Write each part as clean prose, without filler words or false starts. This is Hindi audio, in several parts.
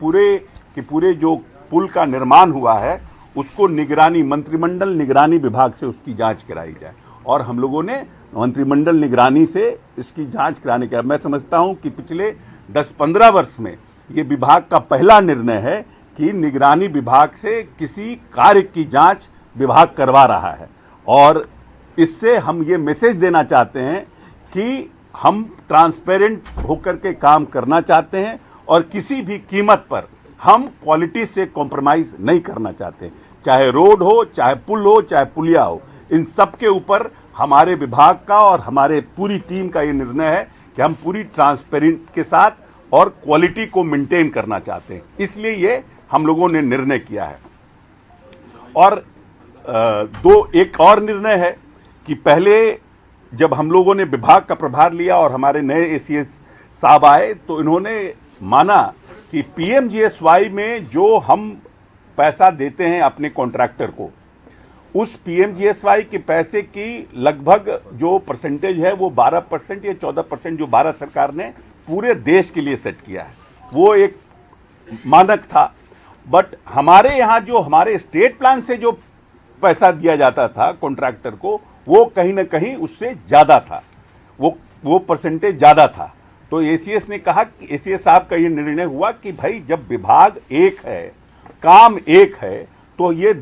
पूरे जो पुल का निर्माण हुआ है उसको मंत्रिमंडल निगरानी विभाग से उसकी जांच कराई जाए। और हम लोगों ने मंत्रिमंडल निगरानी से इसकी जांच कराने का, मैं समझता हूं कि पिछले 10-15 वर्ष में ये विभाग का पहला निर्णय है कि निगरानी विभाग से किसी कार्य की जांच विभाग करवा रहा है। और इससे हम ये मैसेज देना चाहते हैं कि हम ट्रांसपेरेंट होकर के काम करना चाहते हैं और किसी भी कीमत पर हम क्वालिटी से कॉम्प्रोमाइज नहीं करना चाहते। चाहे रोड हो, चाहे पुल हो, चाहे पुलिया हो, इन सब के ऊपर हमारे विभाग का और हमारे पूरी टीम का ये निर्णय है कि हम पूरी ट्रांसपेरेंट के साथ और क्वालिटी को मेंटेन करना चाहते हैं। इसलिए ये हम लोगों ने निर्णय किया है। और एक और निर्णय है कि पहले जब हम लोगों ने विभाग का प्रभार लिया और हमारे नए एसीएस साहब आए तो इन्होंने माना कि पीएमजीएसवाई में जो हम पैसा देते हैं अपने कॉन्ट्रैक्टर को, उस पीएमजीएसवाई के पैसे की लगभग जो परसेंटेज है वो 12% या 14% जो भारत सरकार ने पूरे देश के लिए सेट किया है, वो एक मानक था। बट हमारे यहाँ जो हमारे स्टेट प्लान से जो पैसा दिया जाता था कॉन्ट्रैक्टर को, वो कहीं ना कहीं उससे ज़्यादा था, वो परसेंटेज ज़्यादा था। तो एसीएस ने कहा कि एसीएस साहब का ये निर्णय हुआ कि भाई जब विभाग एक है, काम एक है, तो ये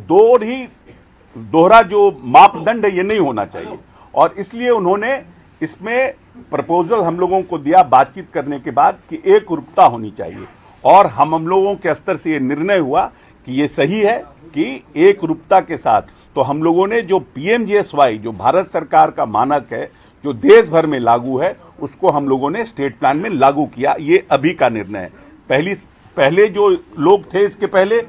दोहरा जो मापदंड है ये नहीं होना चाहिए। और इसलिए उन्होंने इसमें प्रपोजल हम लोगों को दिया बातचीत करने के बाद कि एक रूपता होनी चाहिए। और हम लोगों के स्तर से ये निर्णय हुआ कि ये सही है कि एक रूपता के साथ, तो हम लोगों ने जो पीएमजीएसवाई जो भारत सरकार का मानक है जो देश भर में लागू है, उसको हम लोगों ने स्टेट प्लान में लागू किया। ये अभी का निर्णय है। पहले जो लोग थे इसके पहले,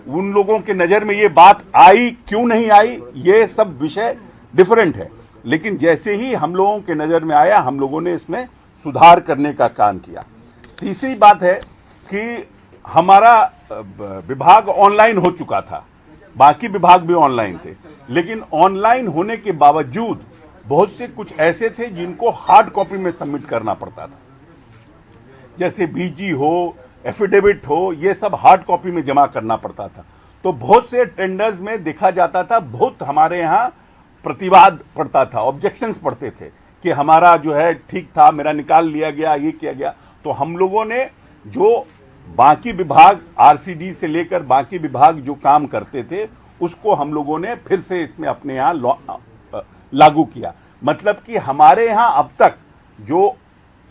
उन लोगों के नज़र में ये बात आई, क्यों नहीं आई, ये सब विषय डिफरेंट है। लेकिन जैसे ही हम लोगों के नज़र में आया, हम लोगों ने इसमें सुधार करने का काम किया। तीसरी बात है कि हमारा विभाग ऑनलाइन हो चुका था, बाकी विभाग भी ऑनलाइन थे, लेकिन ऑनलाइन होने के बावजूद बहुत से कुछ ऐसे थे जिनको हार्ड कॉपी में सबमिट करना पड़ता था, जैसे बीजी हो, एफिडेविट हो, ये सब हार्ड कॉपी में जमा करना पड़ता था। तो बहुत से टेंडर्स में देखा जाता था, बहुत हमारे यहाँ प्रतिवाद पड़ता था, ऑब्जेक्शंस पड़ते थे कि हमारा जो है ठीक था, मेरा निकाल लिया गया, ये किया गया। तो हम लोगों ने जो बाकी विभाग आरसीडी से लेकर बाकी विभाग जो काम करते थे, उसको हम लोगों ने फिर से इसमें अपने यहाँ लागू किया। मतलब कि हमारे यहाँ अब तक जो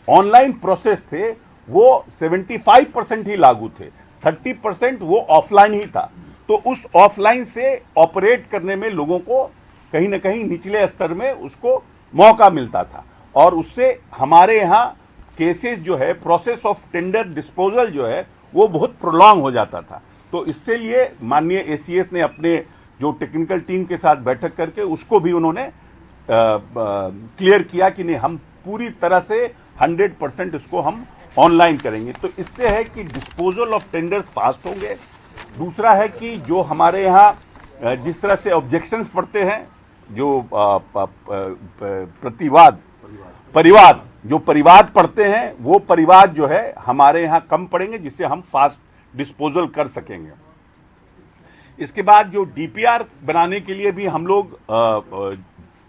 ऑनलाइन प्रोसेस थे वो 75% ही लागू थे, 30% वो ऑफलाइन ही था। तो उस ऑफलाइन से ऑपरेट करने में लोगों को कहीं ना कहीं निचले स्तर में उसको मौका मिलता था, और उससे हमारे यहाँ केसेस जो है, प्रोसेस ऑफ टेंडर डिस्पोजल जो है, वो बहुत प्रोलॉन्ग हो जाता था। तो इससे लिए माननीय एसीएस ने अपने जो टेक्निकल टीम के साथ बैठक करके उसको भी उन्होंने क्लियर किया कि नहीं, हम पूरी तरह से 100% इसको हम ऑनलाइन करेंगे। तो इससे है कि डिस्पोजल ऑफ टेंडर्स फास्ट होंगे। दूसरा है कि जो हमारे यहाँ जिस तरह से ऑब्जेक्शंस पड़ते हैं, जो परिवाद पड़ते हैं, वो परिवाद जो है हमारे यहाँ कम पड़ेंगे, जिससे हम फास्ट डिस्पोजल कर सकेंगे। इसके बाद जो डीपीआर बनाने के लिए भी हम लोग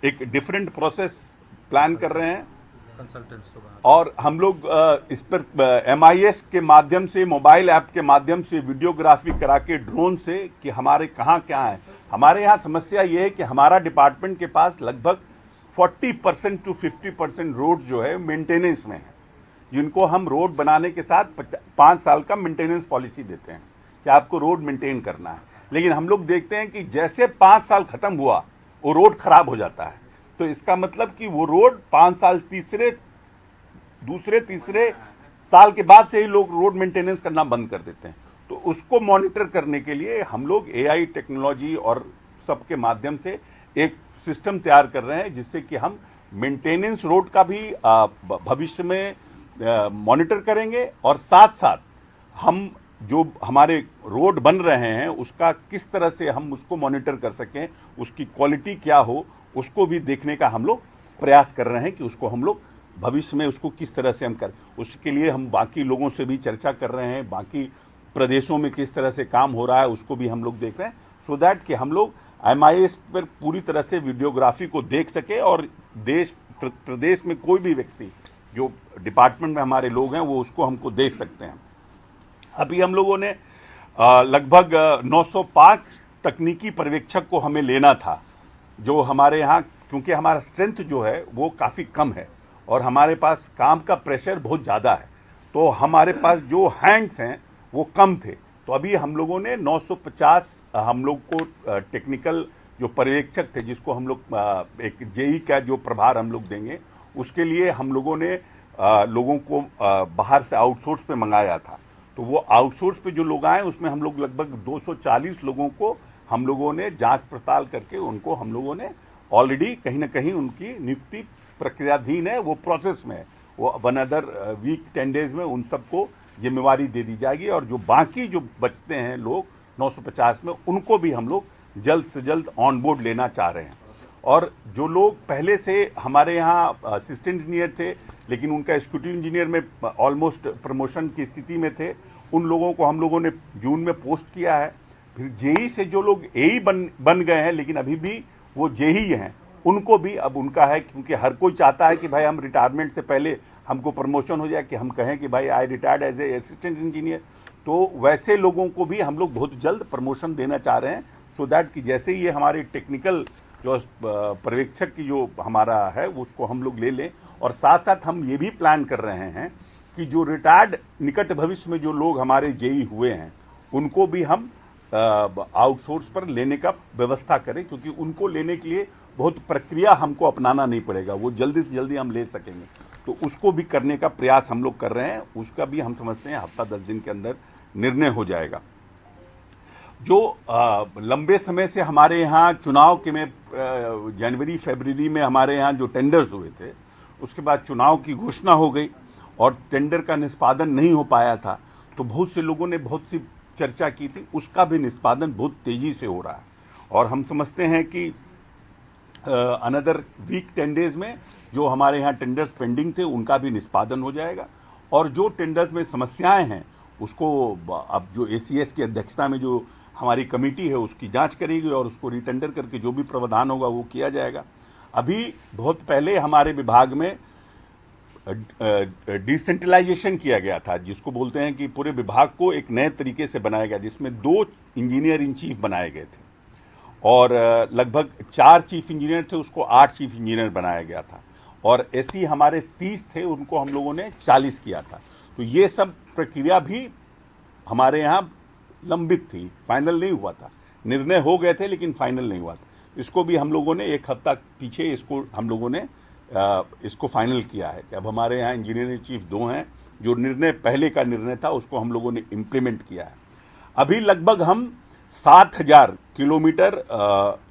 एक डिफरेंट प्रोसेस प्लान कर रहे हैं, और हम लोग इस पर MIS के माध्यम से, मोबाइल ऐप के माध्यम से वीडियोग्राफी करा के ड्रोन से कि हमारे कहाँ क्या है। हमारे यहाँ समस्या ये है कि हमारा डिपार्टमेंट के पास लगभग 40% to 50% रोड जो है मेंटेनेंस में है, जिनको हम रोड बनाने के साथ 5 साल का मेंटेनेंस पॉलिसी देते हैं कि आपको रोड मेंटेन करना है। लेकिन हम लोग देखते हैं कि जैसे 5 साल खत्म हुआ वो रोड खराब हो जाता है। तो इसका मतलब कि वो रोड 5 साल दूसरे तीसरे साल के बाद से ही लोग रोड मेंटेनेंस करना बंद कर देते हैं। तो उसको मॉनिटर करने के लिए हम लोग AI टेक्नोलॉजी और सबके माध्यम से एक सिस्टम तैयार कर रहे हैं, जिससे कि हम मेंटेनेंस रोड का भी भविष्य में मॉनिटर करेंगे, और साथ साथ हम जो हमारे रोड बन रहे हैं उसका किस तरह से हम उसको मॉनिटर कर सकें, उसकी क्वालिटी क्या हो, उसको भी देखने का हम लोग प्रयास कर रहे हैं कि उसको हम लोग भविष्य में उसको किस तरह से हम करें। उसके लिए हम बाकी लोगों से भी चर्चा कर रहे हैं, बाकी प्रदेशों में किस तरह से काम हो रहा है उसको भी हम लोग देख रहे हैं, सो दैट कि हम लोग MIS पर पूरी तरह से वीडियोग्राफी को देख सके और प्रदेश में कोई भी व्यक्ति जो डिपार्टमेंट में हमारे लोग हैं वो उसको हमको देख सकते हैं। अभी हम लोगों ने लगभग 905 तकनीकी पर्यवेक्षक को हमें लेना था, जो हमारे यहाँ, क्योंकि हमारा स्ट्रेंथ जो है वो काफ़ी कम है और हमारे पास काम का प्रेशर बहुत ज़्यादा है, तो हमारे पास जो हैंड्स हैं वो कम थे। तो अभी हम लोगों ने 950 हम लोग को टेक्निकल जो पर्यवेक्षक थे, जिसको हम लोग एक JE का जो प्रभार हम लोग देंगे, उसके लिए हम लोगों ने लोगों को बाहर से आउटसोर्स पे मंगाया था। तो वो आउटसोर्स पे जो लोग आए उसमें हम लोग लगभग 240 लोगों को हम लोगों ने जांच पड़ताल करके उनको हम लोगों ने ऑलरेडी कहीं ना कहीं उनकी नियुक्ति प्रक्रियाधीन है, वो प्रोसेस में है। वो 1 अदर वीक 10 डेज में उन सबको जिम्मेवारी दे दी जाएगी और जो बाकी जो बचते हैं लोग 950 में, उनको भी हम लोग जल्द से जल्द ऑन बोर्ड लेना चाह रहे हैं। और जो लोग पहले से हमारे यहाँ असिस्टेंट इंजीनियर थे लेकिन उनका एग्जीक्यूटिव इंजीनियर में ऑलमोस्ट प्रमोशन की स्थिति में थे, उन लोगों को हम लोगों ने जून में पोस्ट किया है। फिर JE से जो लोग AE बन गए हैं लेकिन अभी भी वो JE हैं, उनको भी अब उनका है, क्योंकि हर कोई चाहता है कि भाई हम रिटायरमेंट से पहले हमको प्रमोशन हो जाए, कि हम कहें कि भाई I retired as a assistant engineer. तो वैसे लोगों को भी हम लोग बहुत जल्द प्रमोशन देना चाह रहे हैं, सो दैट कि जैसे ये हमारे टेक्निकल जो पर्यवेक्षक की जो हमारा है उसको हम लोग ले लें। और साथ साथ हम ये भी प्लान कर रहे हैं कि जो रिटायर्ड निकट भविष्य में जो लोग हमारे JE हुए हैं उनको भी हम आउटसोर्स पर लेने का व्यवस्था करें, क्योंकि उनको लेने के लिए बहुत प्रक्रिया हमको अपनाना नहीं पड़ेगा, वो जल्दी से जल्दी हम ले सकेंगे। तो उसको भी करने का प्रयास हम लोग कर रहे हैं, उसका भी हम समझते हैं हफ्ता 10 दिन के अंदर निर्णय हो जाएगा। जो लंबे समय से हमारे यहाँ चुनाव के में जनवरी फरवरी में हमारे यहाँ जो टेंडर्स हुए थे, उसके बाद चुनाव की घोषणा हो गई और टेंडर का निष्पादन नहीं हो पाया था, तो बहुत से लोगों ने बहुत सी चर्चा की थी, उसका भी निष्पादन बहुत तेज़ी से हो रहा है। और हम समझते हैं कि अनदर वीक 10 डेज में जो हमारे यहाँ टेंडर्स पेंडिंग थे उनका भी निष्पादन हो जाएगा। और जो टेंडर्स में समस्याएं हैं उसको अब जो ACS की अध्यक्षता में जो हमारी कमेटी है उसकी जांच करेगी और उसको रिटेंडर करके जो भी प्रावधान होगा वो किया जाएगा। अभी बहुत पहले हमारे विभाग में डिसेंट्रलाइजेशन किया गया था, जिसको बोलते हैं कि पूरे विभाग को एक नए तरीके से बनाया गया, जिसमें 2 इंजीनियर इन चीफ बनाए गए थे और लगभग 4 चीफ इंजीनियर थे, उसको 8 चीफ इंजीनियर बनाया गया था। और ऐसे हमारे 30 थे, उनको हम लोगों ने 40 किया था। तो ये सब प्रक्रिया भी हमारे यहाँ लंबित थी, फाइनल नहीं हुआ था। निर्णय हो गए थे लेकिन फाइनल नहीं हुआ था। इसको भी हम लोगों ने 1 हफ्ता पीछे इसको हम लोगों ने इसको फाइनल किया है कि अब हमारे यहाँ इंजीनियरिंग चीफ 2 हैं। जो निर्णय पहले का निर्णय था उसको हम लोगों ने इम्प्लीमेंट किया है। अभी लगभग हम 7000 किलोमीटर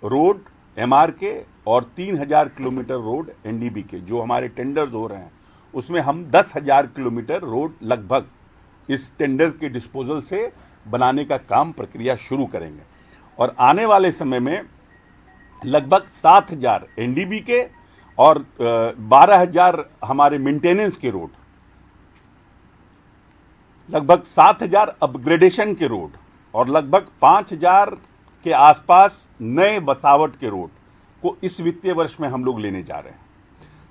रोड MR के और 3000 किलोमीटर रोड NDB के जो हमारे टेंडर्स हो रहे हैं, उसमें हम 10,000 किलोमीटर रोड लगभग इस टेंडर के डिस्पोजल से बनाने का काम प्रक्रिया शुरू करेंगे। और आने वाले समय में लगभग 7,000 NDB के और 12,000 हमारे मेंटेनेंस के रोड, लगभग 7,000 अपग्रेडेशन के रोड और लगभग 5,000 के आसपास नए बसावट के रोड को इस वित्तीय वर्ष में हम लोग लेने जा रहे हैं।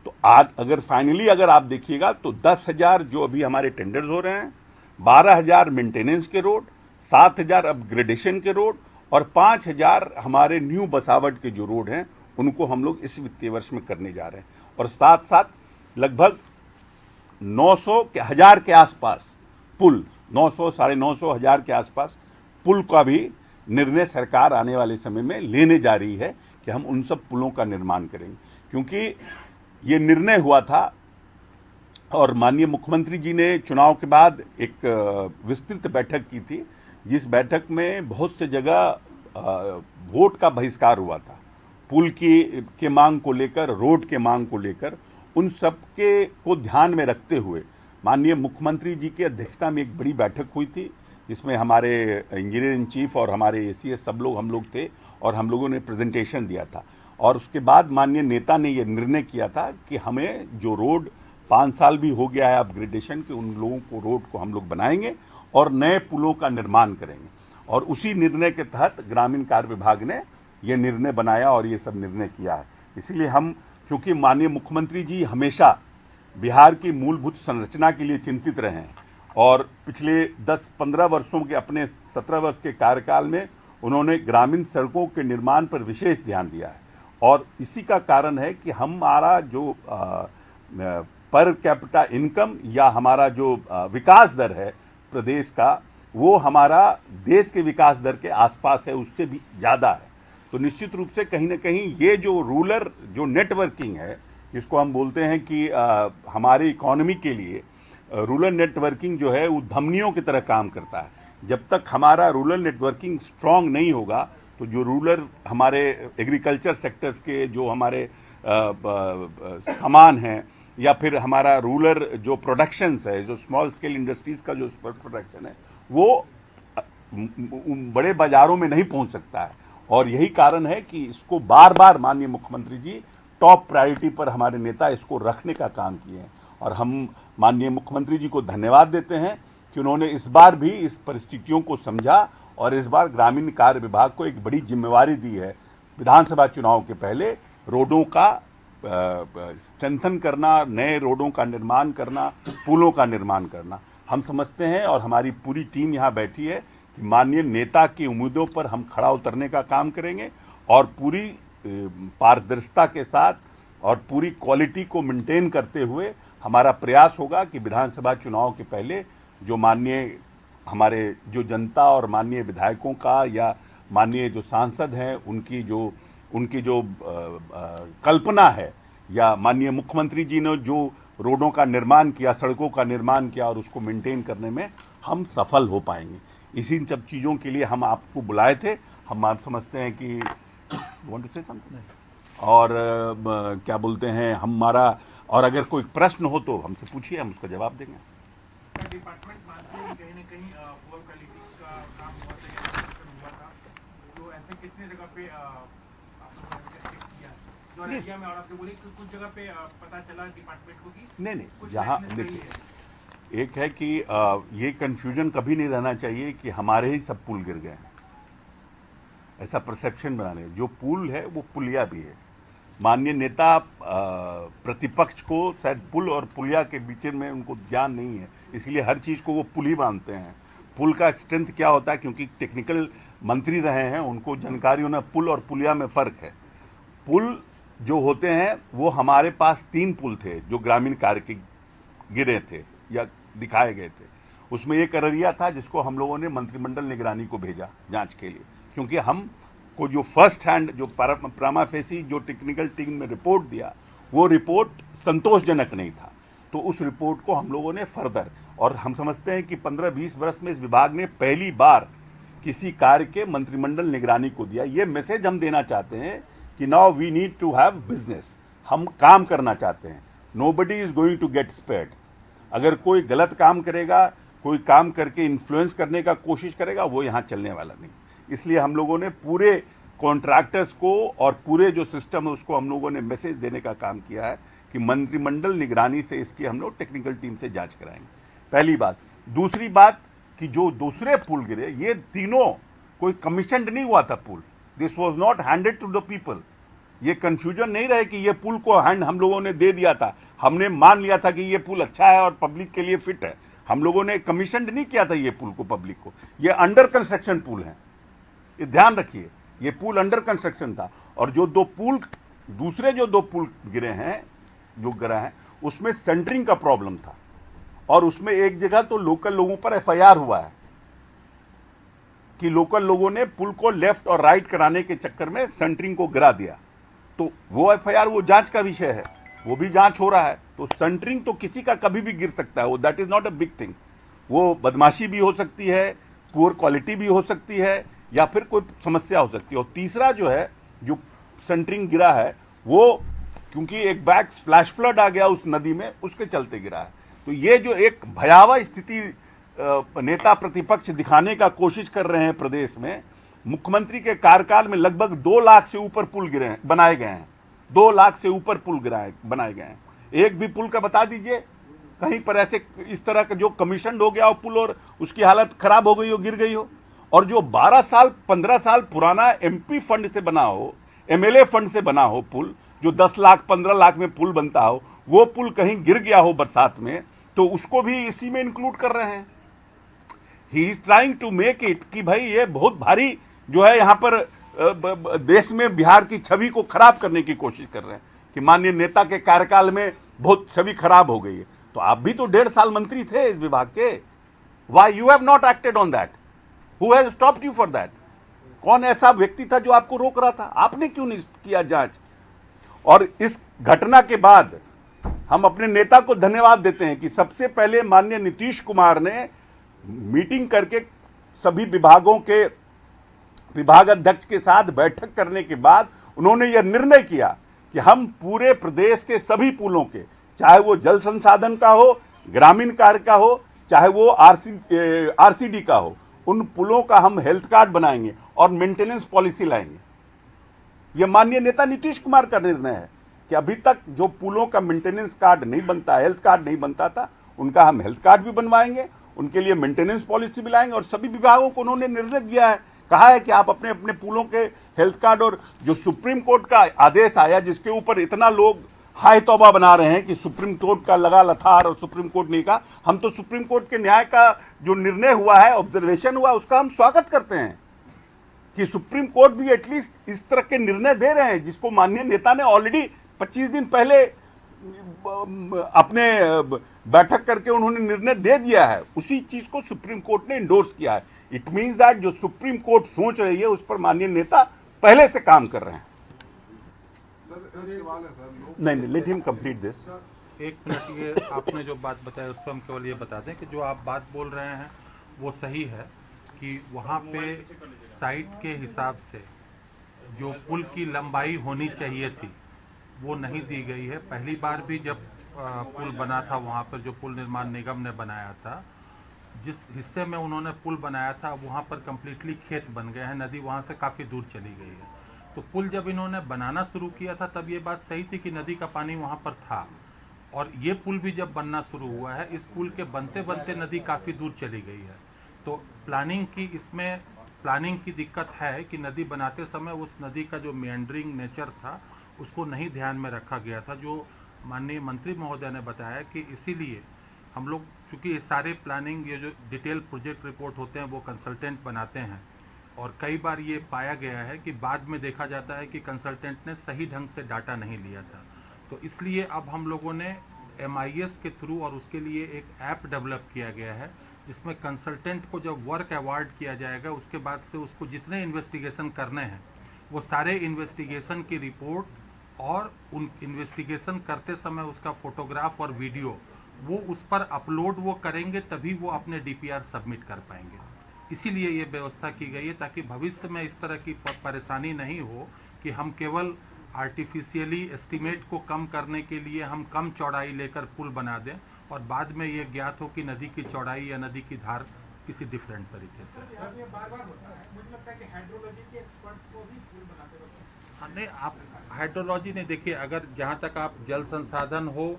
तो आज अगर फाइनली अगर आप देखिएगा तो 10,000 जो अभी हमारे टेंडर्स हो रहे हैं, 12,000 मेंटेनेंस के रोड, 7,000 अपग्रेडेशन के रोड और 5,000 हमारे न्यू बसावट के जो रोड हैं उनको हम लोग इस वित्तीय वर्ष में करने जा रहे हैं। और साथ साथ लगभग 900 के 1000 के आसपास पुल, 900 950 1000 के आसपास पुल का भी निर्णय सरकार आने वाले समय में लेने जा रही है कि हम उन सब पुलों का निर्माण करेंगे। क्योंकि ये निर्णय हुआ था और माननीय मुख्यमंत्री जी ने चुनाव के बाद एक विस्तृत बैठक की थी, जिस बैठक में बहुत से जगह वोट का बहिष्कार हुआ था, पुल के मांग को लेकर, रोड के मांग को लेकर। उन सब के को ध्यान में रखते हुए माननीय मुख्यमंत्री जी की अध्यक्षता में एक बड़ी बैठक हुई थी, जिसमें हमारे इंजीनियर इन चीफ और हमारे ACS सब लोग हम लोग थे और हम लोगों ने प्रेजेंटेशन दिया था। और उसके बाद माननीय नेता ने ये निर्णय किया था कि हमें जो रोड 5 साल भी हो गया है अपग्रेडेशन के, उन लोगों को रोड को हम लोग बनाएंगे और नए पुलों का निर्माण करेंगे। और उसी निर्णय के तहत ग्रामीण कार्य विभाग ने ये निर्णय बनाया और ये सब निर्णय किया है। इसीलिए हम, क्योंकि माननीय मुख्यमंत्री जी हमेशा बिहार की मूलभूत संरचना के लिए चिंतित रहे हैं और पिछले 10-15 वर्षों के, अपने 17 वर्ष के कार्यकाल में उन्होंने ग्रामीण सड़कों के निर्माण पर विशेष ध्यान दिया है। और इसी का कारण है कि हमारा जो पर कैपिटा इनकम या हमारा जो विकास दर है प्रदेश का, वो हमारा देश के विकास दर के आसपास है, उससे भी ज़्यादा है। तो निश्चित रूप से कहीं ना कहीं ये जो रूरल जो नेटवर्किंग है, जिसको हम बोलते हैं कि हमारी इकोनॉमी के लिए रूरल नेटवर्किंग जो है वो धमनियों की तरह काम करता है। जब तक हमारा रूरल नेटवर्किंग स्ट्रांग नहीं होगा तो जो रूरल हमारे एग्रीकल्चर सेक्टर्स के जो हमारे सामान हैं, या फिर हमारा रूरल जो प्रोडक्शंस है, जो स्मॉल स्केल इंडस्ट्रीज़ का जो प्रोडक्शन है, वो बड़े बाज़ारों में नहीं पहुंच सकता है। और यही कारण है कि इसको बार बार माननीय मुख्यमंत्री जी टॉप प्रायोरिटी पर हमारे नेता इसको रखने का काम किए हैं। और हम माननीय मुख्यमंत्री जी को धन्यवाद देते हैं कि उन्होंने इस बार भी इस परिस्थितियों को समझा और इस बार ग्रामीण कार्य विभाग को एक बड़ी जिम्मेवारी दी है। विधानसभा चुनाव के पहले रोडों का स्ट्रेंथन करना, नए रोडों का निर्माण करना, पुलों का निर्माण करना। हम समझते हैं और हमारी पूरी टीम यहाँ बैठी है कि माननीय नेता की उम्मीदों पर हम खड़ा उतरने का काम करेंगे और पूरी पारदर्शिता के साथ और पूरी क्वालिटी को मेंटेन करते हुए हमारा प्रयास होगा कि विधानसभा चुनाव के पहले जो माननीय हमारे जो जनता और माननीय विधायकों का या माननीय जो सांसद हैं उनकी जो कल्पना है, या माननीय मुख्यमंत्री जी ने जो रोडों का निर्माण किया, सड़कों का निर्माण किया, और उसको मेंटेन करने में हम सफल हो पाएंगे। इसी सब चीज़ों के लिए हम आपको बुलाए थे। हम आप समझते हैं कि वांट टू से समथिंग, और क्या बोलते हैं हमारा, और अगर कोई प्रश्न हो तो हमसे पूछिए, हम उसका जवाब देंगे। डिपार्टमेंट मानते हैं कहीं ना कहीं पुअर क्वालिटी का काम हुआ था, तो ऐसे कितने जगह पे किया जो एरिया में, और आपने बोले कि कुछ जगह पे पता चला डिपार्टमेंट को कि नहीं, जहाँ देखिए, एक है कि ये कंफ्यूजन कभी नहीं रहना चाहिए कि हमारे ही सब पुल गिर गए हैं, ऐसा परसेप्शन बनाने। जो पुल है वो पुलिया भी है। माननीय नेता प्रतिपक्ष को शायद पुल और पुलिया के बीच में उनको ज्ञान नहीं है, इसलिए हर चीज़ को वो पुल ही मानते हैं। पुल का स्ट्रेंथ क्या होता है, क्योंकि टेक्निकल मंत्री रहे हैं, उनको जानकारी होना पुल और पुलिया में फ़र्क है। पुल जो होते हैं वो हमारे पास 3 पुल थे जो ग्रामीण कार्य के गिरे थे या दिखाए गए थे। उसमें एक अररिया था जिसको हम लोगों ने मंत्रिमंडल निगरानी को भेजा जांच के लिए, क्योंकि हम को जो फर्स्ट हैंड जो प्रामा फेसी जो टेक्निकल टीम ने रिपोर्ट दिया, वो रिपोर्ट संतोषजनक नहीं था। तो उस रिपोर्ट को हम लोगों ने फर्दर, और हम समझते हैं कि 15-20 वर्ष में इस विभाग ने पहली बार किसी कार्य के मंत्रिमंडल निगरानी को दिया। ये मैसेज हम देना चाहते हैं कि now we need to have business, हम काम करना चाहते हैं। Nobody is going to get spared. अगर कोई गलत काम करेगा, कोई काम करके इन्फ्लुएंस करने का कोशिश करेगा, वो यहाँ चलने वाला नहीं। इसलिए हम लोगों ने पूरे कॉन्ट्रैक्टर्स को और पूरे जो सिस्टम है उसको हम लोगों ने मैसेज देने का काम किया है कि मंत्रिमंडल निगरानी से इसकी हम लोग टेक्निकल टीम से जांच कराएंगे, पहली बात। दूसरी बात कि जो दूसरे पुल गिरे, ये तीनों कोई कमीशनड नहीं हुआ था पुल, this was not handed to the people. ये कंफ्यूजन नहीं रहे कि ये पुल को हैंड हम लोगों ने दे दिया था, हमने मान लिया था कि ये पुल अच्छा है और पब्लिक के लिए फिट है। हम लोगों ने कमीशनड नहीं किया था ये पुल को पब्लिक को। ये अंडर कंस्ट्रक्शन पुल है, ये ध्यान रखिए, ये पुल अंडर कंस्ट्रक्शन था। और जो दूसरे जो 2 पुल गिरे हैं, जो गिरा है, उसमें सेंटरिंग का प्रॉब्लम था, और उसमें एक जगह तो लोकल लोगों पर एफआईआर हुआ है कि लोकल लोगों ने पुल को लेफ्ट और राइट कराने के चक्कर में सेंटरिंग को गिरा दिया। तो वो एफआईआर, वो जांच का विषय है, वो भी जांच हो रहा है। तो सेंटरिंग तो किसी का कभी भी गिर सकता है, वो that is not a big thing. वो बदमाशी भी हो सकती है, पुअर क्वालिटी भी हो सकती है, या फिर कोई समस्या हो सकती है। और तीसरा जो है, जो सेंटरिंग गिरा है, वो क्योंकि एक बैक फ्लैश फ्लड आ गया उस नदी में, उसके चलते गिरा है। तो ये जो एक भयावह स्थिति नेता प्रतिपक्ष दिखाने का कोशिश कर रहे हैं प्रदेश में, मुख्यमंत्री के कार्यकाल में लगभग 2 लाख से ऊपर पुल बनाए गए हैं। 2 लाख से ऊपर पुल बनाए गए हैं। एक भी पुल का बता दीजिए कहीं पर ऐसे इस तरह का जो कमीशन हो गया हो पुल और उसकी हालत खराब हो गई हो, गिर गई हो। और जो 12 साल 15 साल पुराना एमपी फंड से बना हो, एमएलए फंड से बना हो पुल, जो 10 लाख 15 लाख में पुल बनता हो, वो पुल कहीं गिर गया हो बरसात में, तो उसको भी इसी में इंक्लूड कर रहे हैं। He is trying to make it कि भाई ये बहुत भारी जो है यहाँ पर देश में बिहार की छवि को खराब करने की कोशिश कर रहे हैं कि माननीय नेता के कार्यकाल में बहुत छवि खराब हो गई है। तो आप भी तो 1.5 साल मंत्री थे इस विभाग के। Why you have not acted on that? Who has stopped you for that? कौन ऐसा व्यक्ति था जो आपको रोक रहा था? आपने क्यों नहीं किया जांच? और इस घटना के बाद हम अपने नेता को धन्यवाद देते हैं कि सबसे पहले माननीय नीतीश कुमार ने मीटिंग करके सभी विभागों के विभाग अध्यक्ष के साथ बैठक करने के बाद उन्होंने यह निर्णय किया कि हम पूरे प्रदेश के सभी पुलों के, चाहे वो जल संसाधन का हो, ग्रामीण कार्य का हो, चाहे वो आरसीडी का हो, उन पुलों का हम हेल्थ कार्ड बनाएंगे और मेंटेनेंस पॉलिसी लाएंगे। यह माननीय नेता नीतीश कुमार का निर्णय है कि अभी तक जो पुलों का मेंटेनेंस कार्ड नहीं बनता, हेल्थ कार्ड नहीं बनता था, उनका हम हेल्थ कार्ड भी बनवाएंगे, उनके लिए मेंटेनेंस पॉलिसी भी लाएंगे। और सभी विभागों को उन्होंने निर्णय दिया है, कहा है कि आप अपने अपने पुलों के हेल्थ कार्ड, और जो सुप्रीम कोर्ट का आदेश आया जिसके ऊपर इतना लोग हाय तौबा बना रहे हैं कि सुप्रीम कोर्ट का लगा लथार और सुप्रीम कोर्ट नहीं कहा, हम तो सुप्रीम कोर्ट के न्याय का जो निर्णय हुआ है, ऑब्जर्वेशन हुआ, उसका हम स्वागत करते हैं कि सुप्रीम कोर्ट भी एटलीस्ट इस तरह के निर्णय दे रहे हैं जिसको माननीय नेता ने ऑलरेडी 25 दिन पहले अपने बैठक करके उन्होंने निर्णय दे दिया है। उसी चीज को सुप्रीम कोर्ट ने इंडोर्स किया है। इट मींस दैट जो सुप्रीम कोर्ट सोच रही है उस पर माननीय नेता पहले से काम कर रहे हैं। नहीं, लेट हिम कंप्लीट दिस। एक मिनट, ये आपने जो बात बताई उस पर हम केवल ये बता दें कि जो आप बात बोल रहे हैं वो सही है कि वहाँ पे साइट के हिसाब से जो पुल की लंबाई होनी चाहिए थी वो नहीं दी गई है। पहली बार भी जब पुल बना था वहाँ पर, जो पुल निर्माण निगम ने बनाया था, जिस हिस्से में उन्होंने पुल बनाया था वहाँ पर कम्प्लीटली खेत बन गए हैं, नदी वहाँ से काफ़ी दूर चली गई है। तो पुल जब इन्होंने बनाना शुरू किया था तब ये बात सही थी कि नदी का पानी वहाँ पर था, और ये पुल भी जब बनना शुरू हुआ है, इस पुल के बनते बनते नदी काफ़ी दूर चली गई है। तो प्लानिंग की दिक्कत है कि नदी बनाते समय उस नदी का जो मेंडरिंग नेचर था उसको नहीं ध्यान में रखा गया था, जो माननीय मंत्री महोदय ने बताया कि इसीलिए हम लोग, चूँकि ये सारे प्लानिंग, ये जो डिटेल प्रोजेक्ट रिपोर्ट होते हैं वो कंसल्टेंट बनाते हैं, और कई बार ये पाया गया है कि बाद में देखा जाता है कि कंसल्टेंट ने सही ढंग से डाटा नहीं लिया था। तो इसलिए अब हम लोगों ने MIS के थ्रू और उसके लिए एक ऐप डेवलप किया गया है जिसमें कंसल्टेंट को जब वर्क अवार्ड किया जाएगा उसके बाद से उसको जितने इन्वेस्टिगेशन करने हैं वो सारे इन्वेस्टिगेशन की रिपोर्ट और उन इन्वेस्टिगेशन करते समय उसका फोटोग्राफ और वीडियो वो उस पर अपलोड वो करेंगे, तभी वो अपने DPR सबमिट कर पाएंगे। इसीलिए ये व्यवस्था की गई है ताकि भविष्य में इस तरह की परेशानी नहीं हो कि हम केवल आर्टिफिशियली एस्टिमेट को कम करने के लिए हम कम चौड़ाई लेकर पुल बना दें और बाद में ये ज्ञात हो कि नदी की चौड़ाई या नदी की धार किसी डिफरेंट तरीके से। हाँ, नहीं, आप हाइड्रोलॉजी नहीं, देखिए, अगर जहाँ तक आप जल संसाधन हो,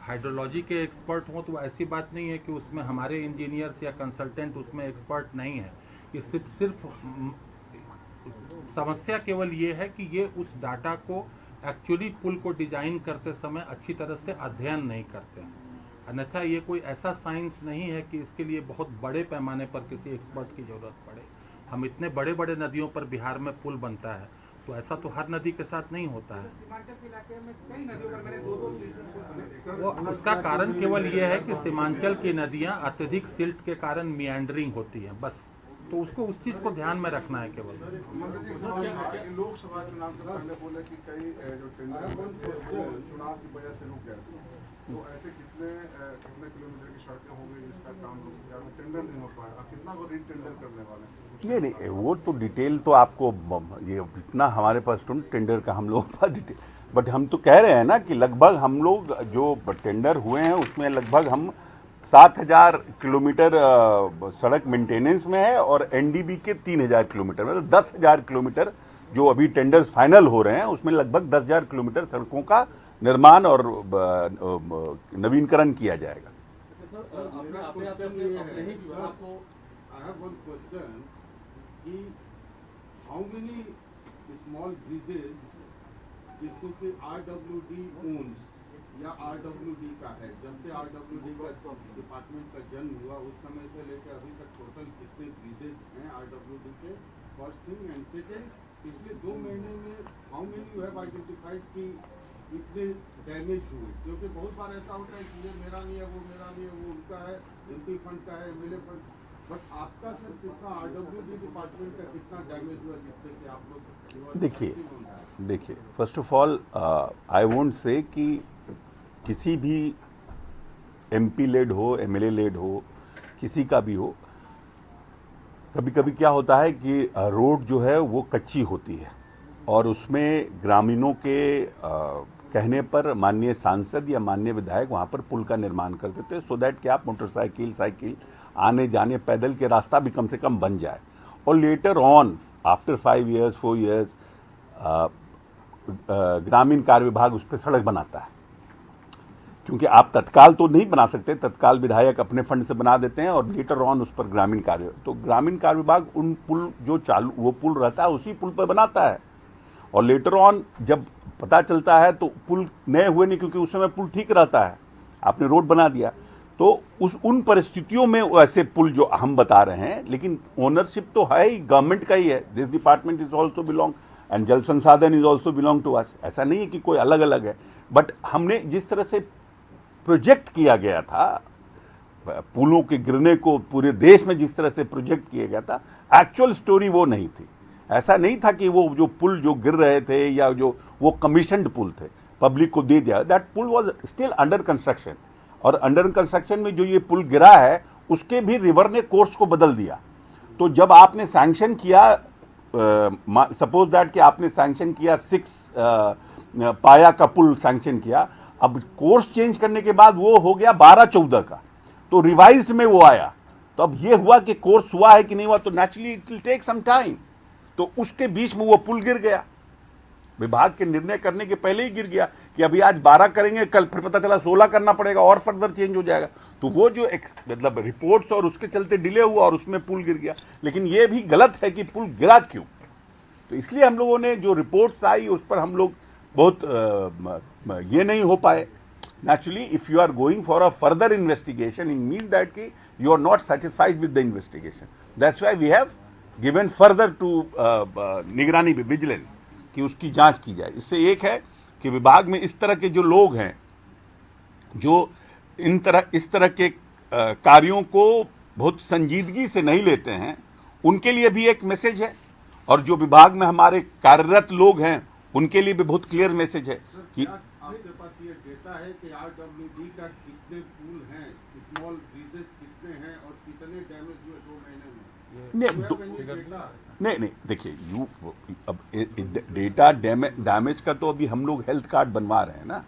हाइड्रोलॉजी के एक्सपर्ट हो, तो ऐसी बात नहीं है कि उसमें हमारे इंजीनियर्स या कंसल्टेंट उसमें एक्सपर्ट नहीं है। ये सिर्फ समस्या केवल ये है कि ये उस डाटा को एक्चुअली पुल को डिजाइन करते समय अच्छी तरह से अध्ययन नहीं करते हैं। अन्यथा ये कोई ऐसा साइंस नहीं है कि इसके लिए बहुत बड़े पैमाने पर किसी एक्सपर्ट की ज़रूरत पड़े। हम इतने बड़े बड़े नदियों पर बिहार में पुल बनता है, तो ऐसा तो हर नदी के साथ नहीं होता है। वो उसका कारण केवल ये है कि सीमांचल की नदियाँ अत्यधिक सिल्ट के कारण मियांडरिंग होती हैं, बस। तो उसको उस चीज़ को ध्यान में रखना है केवल। लोकसभा चुनाव से पहले बोले कि कई जो टेंडर चुनाव की वजह से रुक गए, तो ऐसे कितने किलोमीटर की सड़कें हो गई जिसका काम रुक गया, टेंडर नहीं हो पाया, कितना को रीटेंडर करने वाले? नहीं, वो तो डिटेल तो आपको, ये इतना हमारे पास तो टेंडर का हम लोग का डिटेल, बट हम तो कह रहे हैं ना कि लगभग हम लोग जो टेंडर हुए हैं उसमें लगभग हम 7,000 किलोमीटर सड़क मेंटेनेंस में है और NDB के 3,000 किलोमीटर, मतलब 10,000 किलोमीटर जो अभी टेंडर फाइनल हो रहे हैं उसमें लगभग 10,000 किलोमीटर सड़कों का निर्माण और नवीनकरण किया जाएगा। I have one question कि how many small bridges जिसको कि RWD owns या RWD का है, जब से RWD का डिपार्टमेंट का जन्म हुआ उस समय से लेकर अभी तक टोटल कितने ब्रिजेज हैं RWD के, फर्स्ट थिंग, एंड सेकेंड पिछले 2 महीने में how many you have identified कि इतने डैमेज हुए, क्योंकि बहुत बार ऐसा होता है कि ये मेरा नहीं है, वो मेरा नहीं है, वो उनका है, MP फंड का है, MLA फंड, बट आपका सर कितना RWD डिपार्टमेंट का कितना डैमेज हुआ जिससे कि आप लोग देखिए first of all I won't say कि किसी भी MP लेड हो, MLA लेड हो, किसी का भी हो, कभी कभी क्या होता है कि रोड जो है वो कच्ची होती है और उसमें ग्रामीणों के कहने पर माननीय सांसद या माननीय विधायक वहाँ पर पुल का निर्माण कर देते हैं सो दैट कि आप मोटरसाइकिल, साइकिल आने जाने पैदल के रास्ता भी कम से कम बन जाए। और later on after 5 years 4 years ग्रामीण कार्य विभाग उस पर सड़क बनाता है, क्योंकि आप तत्काल तो नहीं बना सकते, तत्काल विधायक अपने फंड से बना देते हैं और लेटर ऑन उस पर ग्रामीण कार्य, तो ग्रामीण कार्य विभाग उन पुल जो चालू वो पुल रहता है उसी पुल पर बनाता है और लेटर ऑन जब पता चलता है तो पुल नए हुए नहीं, क्योंकि उस समय पुल ठीक रहता है, आपने रोड बना दिया, तो उन परिस्थितियों में ऐसे पुल जो हम बता रहे हैं, लेकिन ओनरशिप तो है ही गवर्नमेंट का ही है, this department is also belong and जल संसाधन is also belong to us, ऐसा नहीं है कि कोई अलग अलग है। बट हमने जिस तरह से प्रोजेक्ट किया गया था, पुलों के गिरने को पूरे देश में जिस तरह से प्रोजेक्ट किया गया था, एक्चुअल स्टोरी वो नहीं थी। ऐसा नहीं था कि वो जो पुल जो गिर रहे थे या जो वो कमीशनड पुल थे पब्लिक को दे दिया, दैट पुल वाज स्टिल अंडर कंस्ट्रक्शन, और अंडर कंस्ट्रक्शन में जो ये पुल गिरा है उसके भी रिवर ने कोर्स को बदल दिया। तो जब आपने सैंक्शन किया, सपोज दैट कि आपने सैंक्शन किया 6 पाया का पुल सैंक्शन किया, अब कोर्स चेंज करने के बाद वो हो गया 12-14 का, तो रिवाइज्ड में वो आया, तो अब ये हुआ कि कोर्स हुआ है कि नहीं हुआ, तो naturally it will take some time, तो उसके बीच में वो पुल गिर गया, विभाग के निर्णय करने के पहले ही गिर गया कि अभी आज 12 करेंगे, कल फिर पता चला 16 करना पड़ेगा और फर्दर चेंज हो जाएगा, तो वो जो मतलब रिपोर्ट्स और उसके चलते डिले हुआ और उसमें पुल गिर गया। लेकिन ये भी गलत है कि पुल गिरा क्यों, तो इसलिए हम लोगों ने जो रिपोर्ट्स आई उस पर हम लोग बहुत ये नहीं हो पाए। Naturally if you are going for a further investigation in mean that कि you are not satisfied with the investigation, that's why we have given further to निगरानी विजिलेंस कि उसकी जांच की जाए। इससे एक है कि विभाग में इस तरह के जो लोग हैं जो इस तरह के कार्यों को बहुत संजीदगी से नहीं लेते हैं, उनके लिए भी एक मैसेज है, और जो विभाग में हमारे कार्यरत लोग हैं उनके लिए भी बहुत क्लियर मैसेज है कि आपके पास ये डेटा है कि RWD का कितने पुल हैं, स्मॉल ब्रिजेस कितने हैं और कितने डैमेज हुए 2 महीने में? नहीं, देखिए अब डेटा डैमेज का तो अभी हम लोग हेल्थ कार्ड बनवा रहे हैं ना,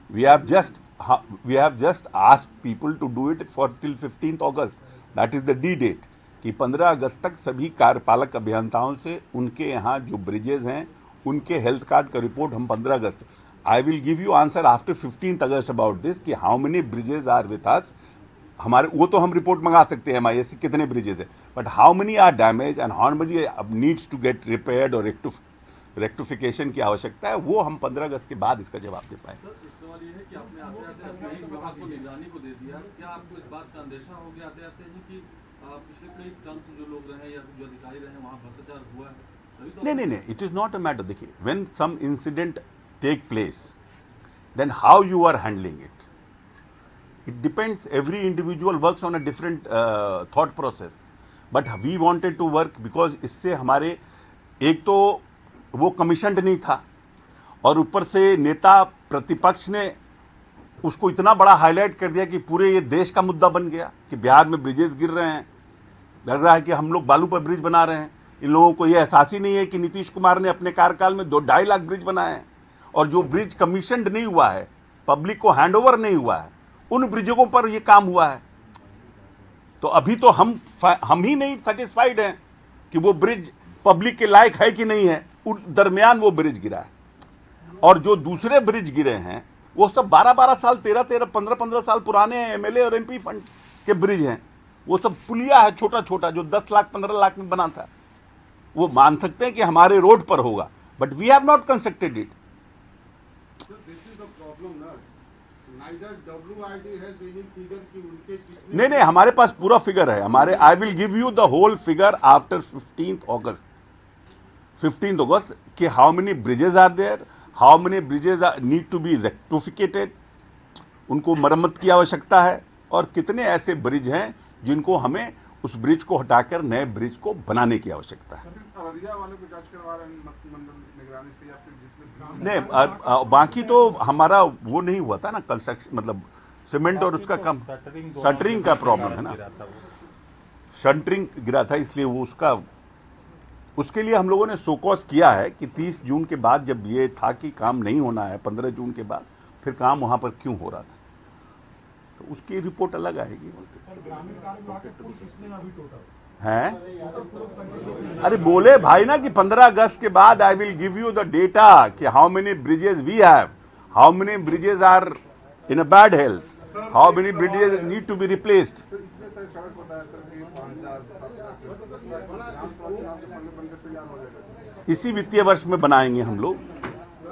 we have just asked people to do it for till 15th August, that is the the date, कि 15 अगस्त तक सभी कार्यपालक अभियंताओं से उनके यहाँ जो ब्रिजेज हैं उनके हेल्थ कार्ड का रिपोर्ट हम 15 अगस्त, I will give you answer after 15th August about this कि how many bridges are with us, हमारे वो तो हम रिपोर्ट मंगा सकते हैं MIS से कितने ब्रिजेज है, but how many are damage and how many needs to get repaired और रेक्टिफिकेशन की आवश्यकता है, वो हम 15 अगस्त के बाद इसका जवाब दे पाएंगे। सवाल ये है कि आपने आते-आते अपने विभाग को निगरानी को दे दिया, क्या आपको इस बात का अंदेशा हो गया आते-आते कि पिछले कई टर्म से जो लोग रहे या जो अधिकारी रहे वहाँ भ्रष्टाचार हुआ है? नहीं, it is not a matter. देखिए, when some incident take place, then how you are handling it, it depends, every individual works on a different thought process, but we wanted to work because इससे हमारे एक तो वो कमीशनड नहीं था और ऊपर से नेता प्रतिपक्ष ने उसको इतना बड़ा हाईलाइट कर दिया कि पूरे ये देश का मुद्दा बन गया कि बिहार में ब्रिजेस गिर रहे हैं, लग रहा है कि हम लोग बालू पर ब्रिज बना रहे हैं। इन लोगों को ये एहसास ही नहीं है कि नीतीश कुमार ने अपने कार्यकाल में 2-2.5 लाख ब्रिज बनाए हैं, और जो ब्रिज कमीशनड नहीं हुआ है, पब्लिक को हैंडओवर नहीं हुआ है, उन ब्रिजों पर ये काम हुआ है। तो अभी तो हम ही नहीं सेटिस्फाइड हैं कि वो ब्रिज पब्लिक के लायक है कि नहीं है, उस दरमियान वो ब्रिज गिरा है। और जो दूसरे ब्रिज गिरे हैं वो सब 12-12 साल, 13-13, 15-15 साल पुराने एमएलए और एमपी फंड के ब्रिज हैं। वो सब पुलिया है छोटा छोटा, जो 10 लाख 15 लाख में बना था। वो मान सकते हैं कि हमारे रोड पर होगा, but we have not constructed it. So this is the problem now. Neither WID has any figure कि उनके कितने नहीं नहीं, हमारे पास पूरा फिगर है हमारे। I will give you the whole figure after 15th August. 15th August कि how many bridges are there, how many bridges need to be rectificated, उनको मरम्मत की आवश्यकता है, और कितने ऐसे ब्रिज हैं जिनको हमें उस ब्रिज को हटाकर नए ब्रिज को बनाने की आवश्यकता है। सिर्फ अररिया वाले को जांच करवा रहे हैं मंत्रिमंडल निगरानी से, या फिर जितने नहीं, बाकी तो हमारा वो नहीं हुआ था ना कंस्ट्रक्शन, मतलब सीमेंट और उसका कम शटरिंग का प्रॉब्लम है ना, गिरा था वो। शटरिंग गिरा था, इसलिए वो उसके लिए हम लोगों ने सोकॉस किया है कि 30 जून के बाद, जब ये था कि काम नहीं होना है 15 जून के बाद, फिर काम वहां पर क्यों हो रहा था, तो उसकी रिपोर्ट अलग आएगी। हैं? अरे बोले भाई ना कि 15 अगस्त के बाद I will give you the data कि how many bridges we have, how many bridges are in a bad health, how many bridges need to be replaced. Sir इतने सारे सड़क बताया सर कि 5,000 7,000 चुनाव से पहले बनकर तैयार हो जाएगा। इसी वित्तीय वर्ष में बनाएंगे हम लोग।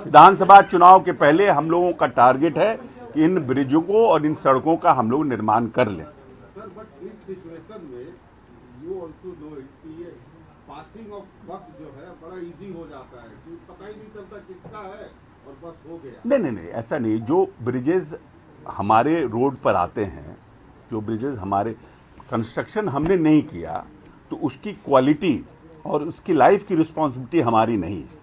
विधानसभा चुनाव के पहले हम लोगों का टारगेट है कि इन ब्रिजों को और इन सड़कों का हम लोग निर्माण कर लें। सर बट इस सिचुएशन में यू ऑल्सो नो इट कि ये पासिंग ऑफ वक्त जो है बड़ा इजी हो जाता है कि पता ही नहीं चलता किसका है और बस हो गया। नहीं नहीं नहीं, ऐसा नहीं। जो ब्रिजेस हमारे रोड पर आते हैं, जो ब्रिजेस हमारे कंस्ट्रक्शन हमने नहीं किया, तो उसकी क्वालिटी और उसकी लाइफ की रिस्पॉन्सिबिलिटी हमारी नहीं है,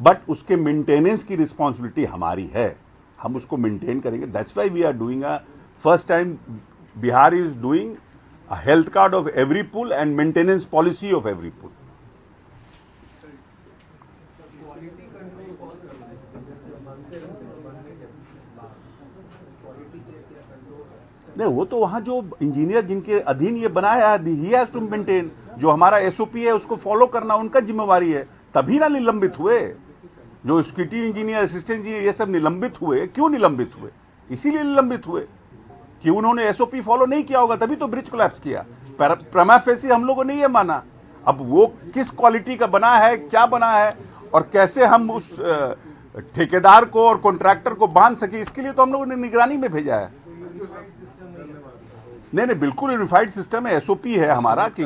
बट उसके मेंटेनेंस की रिस्पॉन्सिबिलिटी हमारी है। हम उसको मेंटेन करेंगे। That's why we are doing a first time Bihar is doing a health card of every पुल and maintenance policy of every पुल। नहीं, वो तो वहां जो इंजीनियर जिनके अधीन ये बनाया है, ही हैज टू मेंटेन। जो हमारा एसओपी है उसको फॉलो करना उनका जिम्मेवारी है, तभी ना निलंबित हुए। जो एक्जीक्यूटिव इंजीनियर, असिस्टेंट इंजीनियर, ये सब निलंबित हुए। क्यों निलंबित हुए? इसीलिए निलंबित हुए कि उन्होंने एसओपी फॉलो नहीं किया होगा, तभी तो ब्रिज कोलैप्स किया। प्रमा फेसी हम लोगों ने ये माना। अब वो किस क्वालिटी का बना है, क्या बना है, और कैसे हम उस ठेकेदार को और कॉन्ट्रैक्टर को बांध सके, इसके लिए तो हम लोगों ने निगरानी में भेजा है। नहीं नहीं, बिल्कुल यूनिफाइड सिस्टम है, एसओपी है हमारा कि